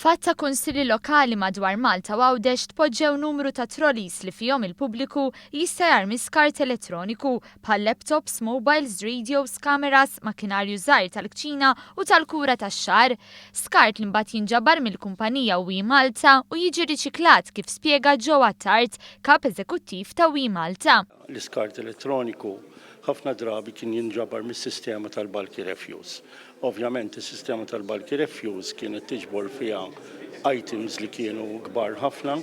Fil-fatt ta' kunsili lokali madwar Malta u Għawdex tpoġġew numru ta' trolleys li fihom il-pubbliku jista' jarmi skart elettroniku bħal laptops, mobiles, radios, kameras, makkinarju żgħar tal-kċina u tal-kura tax-xahar. Skart li mbagħad jinġabar mill-kumpanija Wi Malta u jiġi riċiklat kif spjega Joe Attard, kap eżekuttiv ta' Wi Malta. L-iskart elettroniku ħafna drabi kien jinġabar mis-sistema tal-bulky refuse. Ovvjament is-sistema tal-bulky refuse kienet tiġbor fiha items li kienu kbar ħafna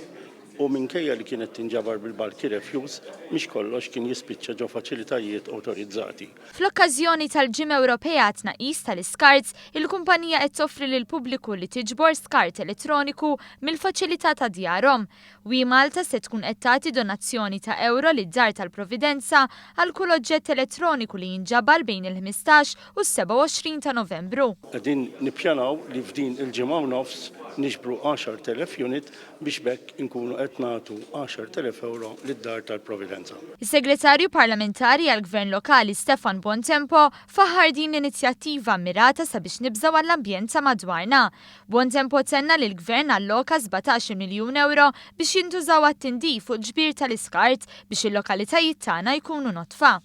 u minkejja li kienet tinġabar bil-bulky refuse mhix kollox kien jispiċċa ġo faċilitajiet awtorizzati. Fl-okkażjoni tal-Ġimgħa Ewropea tnaqqis tal-iskarts, il-kumpanija qed toffri lill-pubbliku li tiġbor skart elettroniku mill-faċilità ta' djarhom. Wi Malta se tkun qed tagħti donazzjoni ta' euro lid-Dar tal-Providenza għal kull oġġett elettroniku li jinġabar bejn il-15 u s-27 ta' Novembru. Qegħdin nippjanaw li f'din il-ġimgħa u nofs niġbru 10,000 unit biex bekk inkunu qed nagħtu 10,000 euro lid-Dar tal-Providenza. Is-Segretarju Parlamentari għall-Gvern Lokali Stefan Bontempo faħħar din l-inizjattiva mirata sabiex nibżgħu għall-ambjent ta' madwarna. Bontempo tenna li l-Gvern alloka 17 miljun euro biex jintużaw għat-tindif u l-ġbir tal-iskart biex il-lokalitajiet tagħna jkunu notfa.